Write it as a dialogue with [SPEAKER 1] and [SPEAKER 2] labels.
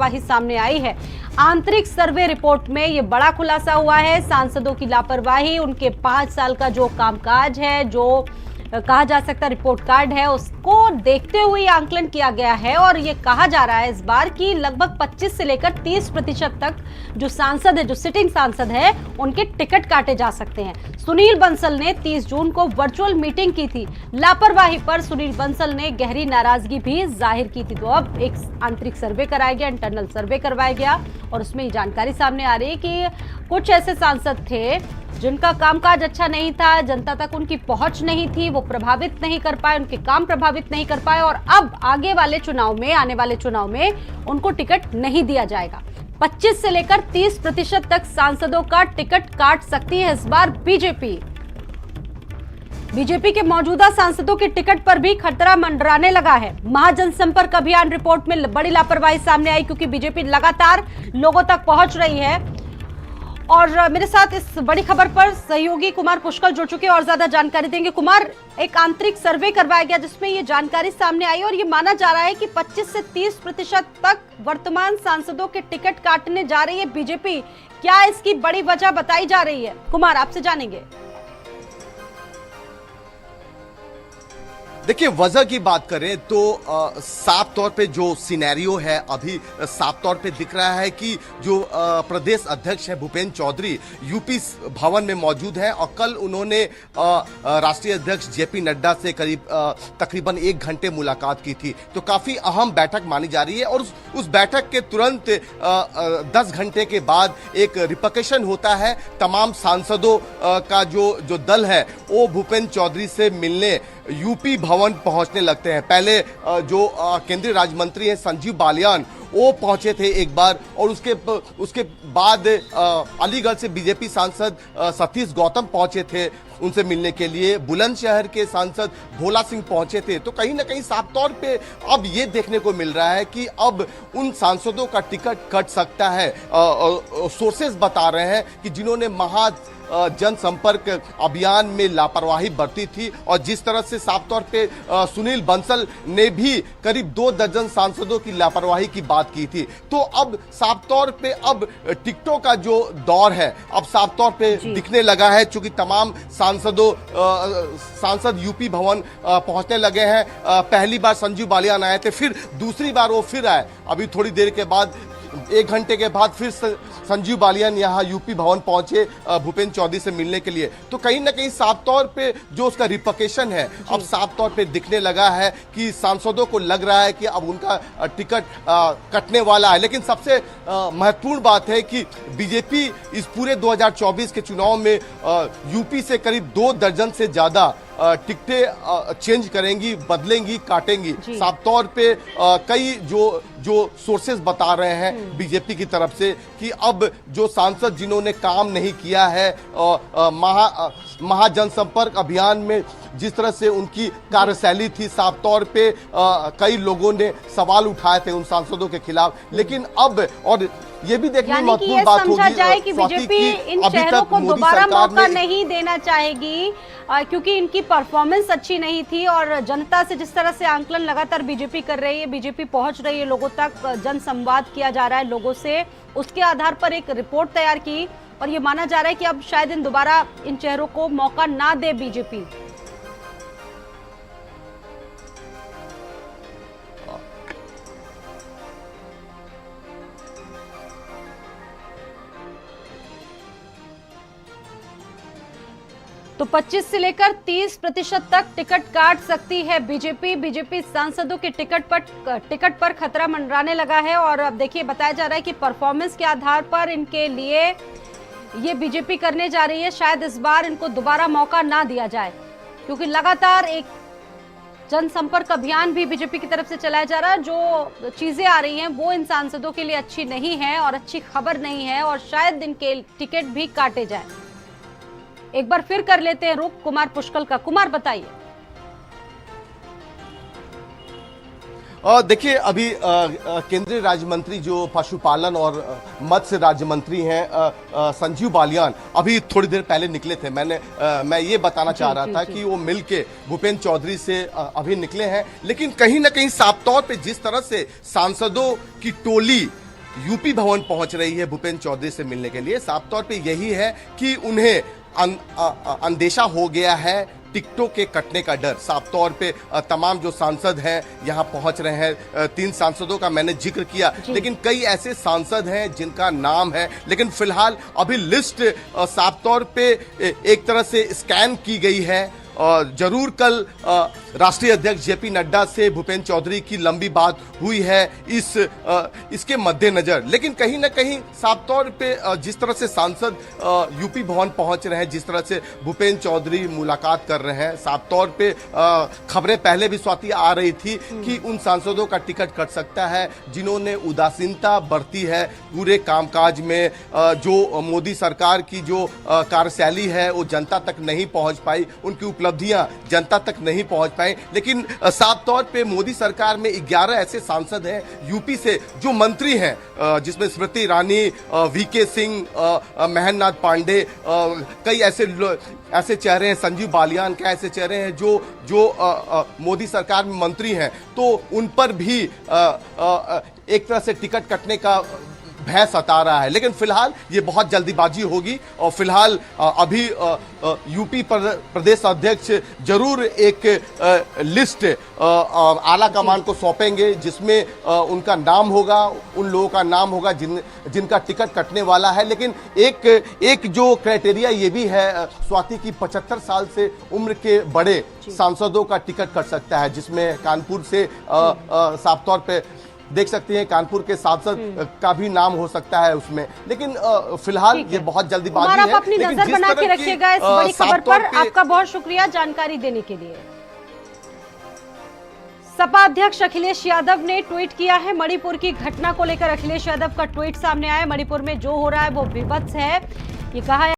[SPEAKER 1] लापरवाही सामने आई है। आंतरिक सर्वे रिपोर्ट में ये बड़ा खुलासा हुआ है। सांसदों की लापरवाही, उनके 5 साल का जो कामकाज है, जो कहा जा सकता रिपोर्ट कार्ड है, उसको देखते हुए आंकलन किया गया है। और ये कहा जा रहा है इस बार कि लगभग 25 से लेकर 30% तक जो सांसद है, जो सिटिंग सांसद है, उनके टिकट काटे जा सकते हैं। सुनील बंसल ने 30 जून को वर्चुअल मीटिंग की थी। लापरवाही पर सुनील बंसल ने गहरी नाराजगी भी जाहिर की थी। तो अब एक आंतरिक सर्वे कराया गया, इंटरनल सर्वे करवाया गया और उसमें ये जानकारी सामने आ रही है कि कुछ ऐसे सांसद थे जिनका कामकाज अच्छा नहीं था, जनता तक उनकी पहुंच नहीं थी, वो प्रभावित नहीं कर पाए, उनके काम प्रभावित नहीं कर पाए और अब आगे वाले चुनाव में, आने वाले चुनाव में उनको टिकट नहीं दिया जाएगा। 25 से लेकर 30% तक सांसदों का टिकट काट सकती है इस बार बीजेपी। बीजेपी के मौजूदा सांसदों के टिकट पर भी खतरा मंडराने लगा है। महाजनसंपर्क अभियान रिपोर्ट में बड़ी लापरवाही सामने आई क्योंकि बीजेपी लगातार लोगों तक पहुंच रही है। और मेरे साथ इस बड़ी खबर पर सहयोगी कुमार पुष्कल जुड़ चुके हैं और ज्यादा जानकारी देंगे। कुमार, एक आंतरिक सर्वे करवाया गया जिसमें ये जानकारी सामने आई और ये माना जा रहा है कि 25 से 30% तक वर्तमान सांसदों के टिकट काटने जा रही है बीजेपी। क्या इसकी बड़ी वजह बताई जा रही है? कुमार, आपसे जानेंगे।
[SPEAKER 2] देखिए, वजह की बात करें तो साफ तौर पे जो सिनेरियो है अभी साफ तौर पे दिख रहा है कि जो प्रदेश अध्यक्ष है भूपेंद्र चौधरी यूपी भवन में मौजूद हैं और कल उन्होंने राष्ट्रीय अध्यक्ष जेपी नड्डा से करीब तकरीबन 1 घंटे मुलाकात की थी। तो काफी अहम बैठक मानी जा रही है और उस बैठक के तुरंत 10 घंटे के बाद एक रिपरकशन होता है। तमाम सांसदों का जो दल है वो भूपेंद्र चौधरी से मिलने यूपी भवन पहुंचने लगते हैं। पहले जो केंद्रीय राज्य मंत्री हैं संजीव बालियान, वो पहुंचे थे एक बार और उसके बाद अलीगढ़ से बीजेपी सांसद सतीश गौतम पहुंचे थे उनसे मिलने के लिए। बुलंदशहर के सांसद भोला सिंह पहुंचे थे। तो कहीं ना कहीं साफ तौर पे अब ये देखने को मिल रहा है कि अब उन सांसदों का टिकट कट सकता है। सोर्सेज बता रहे हैं कि जिन्होंने जनसंपर्क अभियान में लापरवाही बरती थी और जिस तरह से साफ तौर पे सुनील बंसल ने भी करीब 2 दर्जन सांसदों की लापरवाही की बात की थी। तो अब साफ तौर पे अब टिकटों का जो दौर है अब साफ तौर पे दिखने लगा है, चूंकि तमाम सांसद यूपी भवन पहुंचने लगे हैं। पहली बार संजीव बालियान आए थे, फिर दूसरी बार वो फिर आए। अभी थोड़ी देर के बाद 1 घंटे के बाद फिर संजीव बालियान यहाँ यूपी भवन पहुंचे भूपेंद्र चौधरी से मिलने के लिए। तो कहीं ना कहीं साफ तौर पे जो उसका रिपरकशन है अब साफ तौर पे दिखने लगा है कि सांसदों को लग रहा है कि अब उनका टिकट कटने वाला है। लेकिन सबसे महत्वपूर्ण बात है कि बीजेपी इस पूरे 2024 के चुनाव में यूपी से करीब 2 दर्जन से ज्यादा टिकटें चेंज करेंगी, बदलेंगी, काटेंगी। साफ तौर पे कई जो सोर्सेज बता रहे हैं बीजेपी की तरफ से कि अब जो सांसद जिन्होंने काम नहीं किया है महाजनसंपर्क अभियान में जिस तरह से उनकी कार्यशैली थी, साफ तौर पे कई लोगों ने सवाल उठाए थे उन सांसदों के खिलाफ। लेकिन अब और ये भी देखने में महत्वपूर्ण बात होगी
[SPEAKER 1] कि बीजेपी इन चेहरों को दोबारा मौका नहीं देना चाहेगी क्योंकि इनकी परफॉर्मेंस अच्छी नहीं थी और जनता से जिस तरह से आंकलन लगातार बीजेपी कर रही है, बीजेपी पहुंच रही है लोगों तक, जनसंवाद किया जा रहा है लोगों से, उसके आधार पर एक रिपोर्ट तैयार की और ये माना जा रहा है कि अब शायद दोबारा इन चेहरों को मौका ना दे बीजेपी। तो 25 से लेकर 30% तक टिकट काट सकती है बीजेपी। बीजेपी सांसदों के टिकट पर खतरा मंडराने लगा है और अब देखिए बताया जा रहा है कि परफॉर्मेंस के आधार पर इनके लिए ये बीजेपी करने जा रही है। शायद इस बार इनको दोबारा मौका ना दिया जाए क्योंकि लगातार एक जनसंपर्क अभियान भी बीजेपी की तरफ से चलाया जा रहा है। जो चीजें आ रही हैं वो इन सांसदों के लिए अच्छी नहीं है और अच्छी खबर नहीं है और शायद इनके टिकट भी काटे जाए। एक बार फिर कर लेते हैं रुख कुमार पुष्कल का। कुमार, बताइए।
[SPEAKER 2] देखिए, अभी केंद्रीय राज्य मंत्री जो पशुपालन और मत्स्य राज्य मंत्री हैं संजीव बालियान अभी थोड़ी देर पहले निकले थे। मैं ये बताना चाह रहा था कि वो मिलके भूपेंद्र चौधरी से अभी निकले हैं। लेकिन कहीं ना कहीं साफ तौर पे जिस तरह से सांसदों की टोली यूपी भवन पहुंच रही है भूपेंद्र चौधरी से मिलने के लिए, साफ तौर पे यही है कि उन्हें अंदेशा हो गया है टिकटों के कटने का डर। साफ तौर पे तमाम जो सांसद हैं यहां पहुंच रहे हैं। 3 सांसदों का मैंने जिक्र किया, लेकिन कई ऐसे सांसद हैं जिनका नाम है, लेकिन फिलहाल अभी लिस्ट साफ तौर पे एक तरह से स्कैन की गई है। जरूर कल राष्ट्रीय अध्यक्ष जेपी नड्डा से भूपेंद्र चौधरी की लंबी बात हुई है इसके मद्देनजर, लेकिन कहीं ना कहीं साफ तौर पे जिस तरह से सांसद यूपी भवन पहुंच रहे हैं, जिस तरह से भूपेंद्र चौधरी मुलाकात कर रहे हैं, साफ तौर पे खबरें पहले भी स्वाति आ रही थी कि उन सांसदों का टिकट कट सकता है जिन्होंने उदासीनता बरती है पूरे कामकाज में। जो मोदी सरकार की जो कार्यशैली है वो जनता तक नहीं पहुंच पाई, उनकी उपलब्धियां जनता तक नहीं पहुंच पाए। लेकिन साफ तौर पे मोदी सरकार में 11 ऐसे सांसद हैं यूपी से जो मंत्री हैं, जिसमें स्मृति ईरानी, वीके सिंह, महेंद्र नाथ पांडे, कई ऐसे चेहरे हैं, संजीव बालियान के ऐसे चेहरे हैं जो मोदी सरकार में मंत्री हैं, तो उन पर भी एक तरह से टिकट कटने का भय सता रहा है। लेकिन फिलहाल ये बहुत जल्दीबाजी होगी और फिलहाल अभी यूपी प्रदेश अध्यक्ष जरूर एक लिस्ट आला कमान को सौंपेंगे जिसमें उनका नाम होगा, उन लोगों का नाम होगा जिनका टिकट कटने वाला है। लेकिन एक जो क्राइटेरिया ये भी है स्वाति की 75 साल से उम्र के बड़े सांसदों का टिकट कट सकता है, जिसमें कानपुर से साफ तौर पे देख सकते हैं कानपुर के सांसद का भी नाम हो सकता है उसमें। लेकिन फिलहाल ये बहुत जल्दीबाजी है।
[SPEAKER 1] आप अपनी नजर बना के रखिएगा इस बड़ी खबर पर। आपका बहुत शुक्रिया जानकारी देने के लिए। सपा अध्यक्ष अखिलेश यादव ने ट्वीट किया है मणिपुर की घटना को लेकर। अखिलेश यादव का ट्वीट सामने आया। मणिपुर में जो हो रहा है वो विभत्स है, ये कहा है।